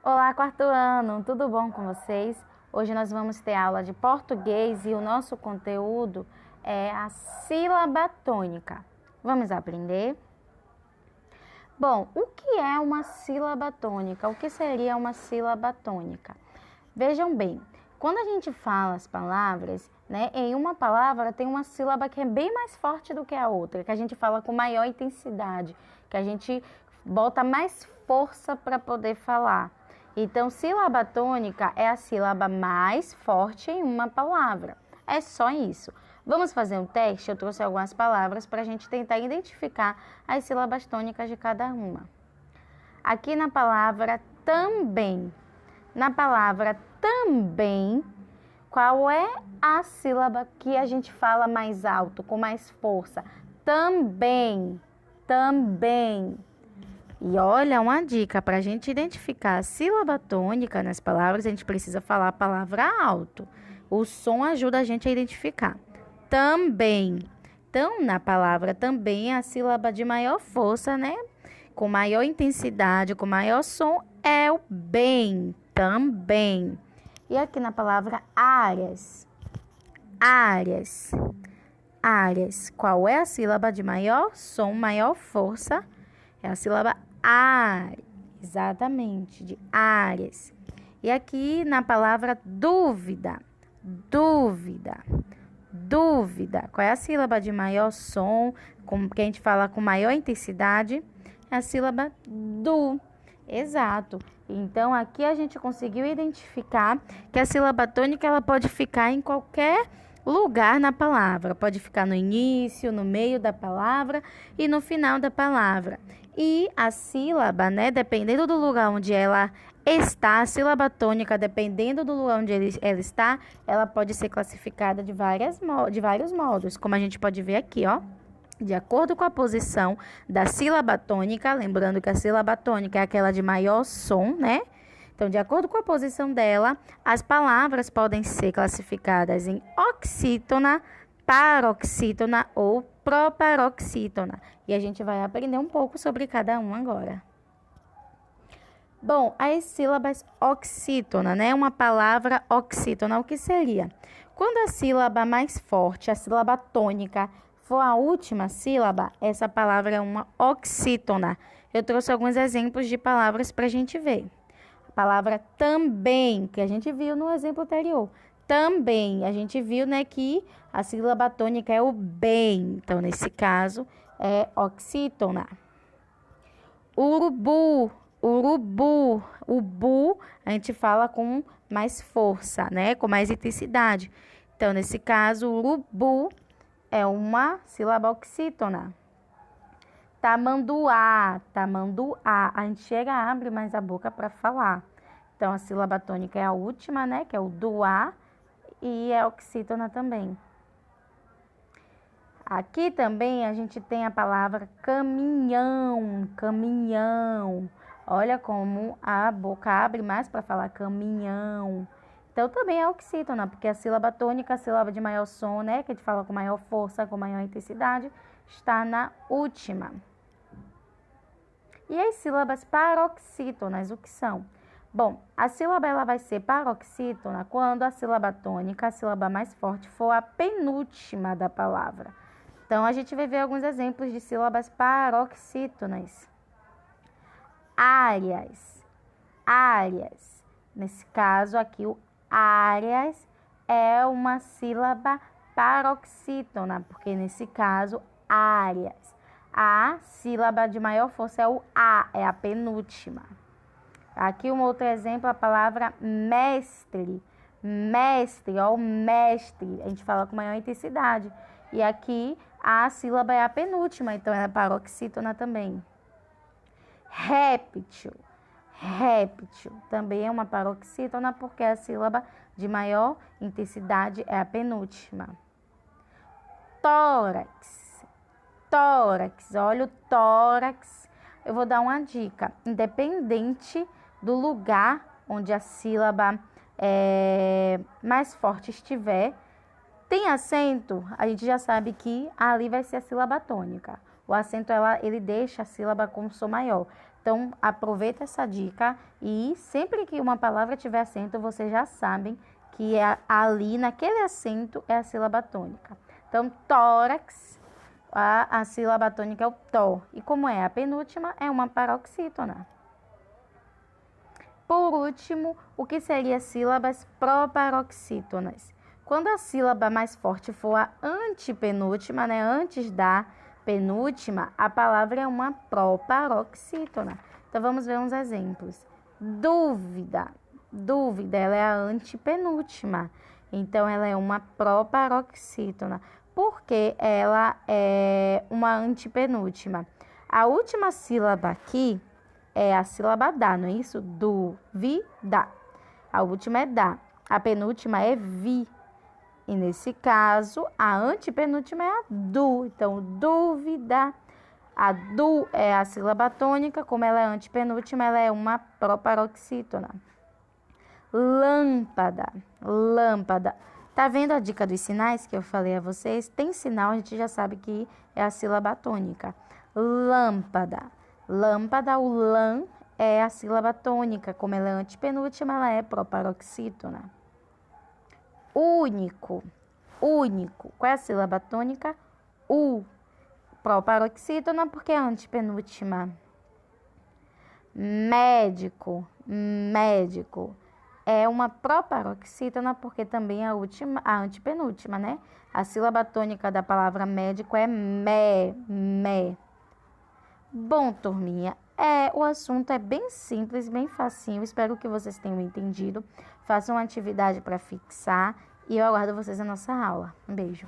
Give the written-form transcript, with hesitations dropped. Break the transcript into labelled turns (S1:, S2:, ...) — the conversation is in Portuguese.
S1: Olá, quarto ano, tudo bom com vocês? Hoje nós vamos ter aula de português e o nosso conteúdo é a sílaba tônica. Vamos aprender? Bom, o que é uma sílaba tônica? O que seria uma sílaba tônica? Vejam bem, quando a gente fala as palavras, em uma palavra tem uma sílaba que é bem mais forte do que a outra, que a gente fala com maior intensidade, que a gente bota mais força para poder falar. Então, sílaba tônica é a sílaba mais forte em uma palavra. É só isso. Vamos fazer um teste? Eu trouxe algumas palavras para a gente tentar identificar as sílabas tônicas de cada uma. Aqui na palavra também. Na palavra também, qual é a sílaba que a gente fala mais alto, com mais força? Também, também. E olha, uma dica, para a gente identificar a sílaba tônica nas palavras, a gente precisa falar a palavra alto. O som ajuda a gente a identificar. Também. Então, na palavra também, a sílaba de maior força, com maior intensidade, com maior som, é o bem, também. E aqui na palavra áreas. Áreas. Áreas. Qual é a sílaba de maior som, maior força? É a sílaba áreas. Exatamente, de áreas. E aqui na palavra dúvida. Dúvida. Dúvida. Qual é a sílaba de maior som, que a gente fala com maior intensidade? É a sílaba do. Exato. Então, aqui a gente conseguiu identificar que a sílaba tônica ela pode ficar em qualquer lugar na palavra. Pode ficar no início, no meio da palavra e no final da palavra. E a sílaba, dependendo do lugar onde ela está, a sílaba tônica, dependendo do lugar onde ela está, ela pode ser classificada de vários modos, como a gente pode ver aqui, ó. De acordo com a posição da sílaba tônica, lembrando que a sílaba tônica é aquela de maior som, Então, de acordo com a posição dela, as palavras podem ser classificadas em oxítona, paroxítona ou proparoxítona. E a gente vai aprender um pouco sobre cada um agora. Bom, as sílabas oxítona, Uma palavra oxítona, o que seria? Quando a sílaba mais forte, a sílaba tônica, for a última sílaba, essa palavra é uma oxítona. Eu trouxe alguns exemplos de palavras para a gente ver. A palavra também, que a gente viu no exemplo anterior. Também, a gente viu, que a sílaba tônica é o bem. Então, nesse caso, é oxítona. Urubu, urubu. O bu a gente fala com mais força, Com mais intensidade. Então, nesse caso, urubu é uma sílaba oxítona. Tamanduá, tamanduá. A gente chega, abre mais a boca para falar. Então, a sílaba tônica é a última, Que é o duá. E é oxítona também. Aqui também a gente tem a palavra caminhão, caminhão. Olha como a boca abre mais para falar caminhão. Então, também é oxítona, porque a sílaba tônica, a sílaba de maior som, que a gente fala com maior força, com maior intensidade, está na última. E as sílabas paroxítonas, o que são? Bom, a sílaba ela vai ser paroxítona quando a sílaba tônica, a sílaba mais forte, for a penúltima da palavra. Então, a gente vai ver alguns exemplos de sílabas paroxítonas. Áreas, áreas. Nesse caso aqui, o áreas é uma sílaba paroxítona, porque nesse caso, áreas. A sílaba de maior força é o A, é a penúltima. Aqui um outro exemplo, a palavra mestre. Mestre, ó, mestre. A gente fala com maior intensidade. E aqui a sílaba é a penúltima, então ela é paroxítona também. Réptil. Réptil também é uma paroxítona porque a sílaba de maior intensidade é a penúltima. Tórax. Tórax. Olha o tórax. Eu vou dar uma dica. Independente do lugar onde a sílaba mais forte estiver, tem acento, a gente já sabe que ali vai ser a sílaba tônica. O acento ele deixa a sílaba com som maior. Então, aproveita essa dica e sempre que uma palavra tiver acento, vocês já sabem que ali, naquele acento, é a sílaba tônica. Então, tórax, a sílaba tônica é o tó. E como é a penúltima, é uma paroxítona. Por último, o que seria sílabas proparoxítonas? Quando a sílaba mais forte for a antepenúltima, né, antes da penúltima, a palavra é uma proparoxítona. Então, vamos ver uns exemplos. Dúvida. Dúvida, ela é a antepenúltima. Então, ela é uma proparoxítona. Por que ela é uma antepenúltima? A última sílaba aqui é a sílaba dá, não é isso? Dúvida. A última é dá. A penúltima é vi. E nesse caso, a antepenúltima é a du. Então, dúvida. A du é a sílaba tônica. Como ela é antepenúltima, ela é uma proparoxítona. Lâmpada. Lâmpada. Tá vendo a dica dos sinais que eu falei a vocês? Tem sinal, a gente já sabe que é a sílaba tônica. Lâmpada. Lâmpada, o lã é a sílaba tônica. Como ela é antepenúltima, ela é proparoxítona. Único. Único. Qual é a sílaba tônica? U. Proparoxítona porque é a antepenúltima. Médico. Médico. É uma proparoxítona porque também é a antepenúltima, né? A sílaba tônica da palavra médico é mé. Bom, turminha, o assunto é bem simples, bem facinho. Espero que vocês tenham entendido. Façam uma atividade para fixar e eu aguardo vocês na nossa aula. Um beijo.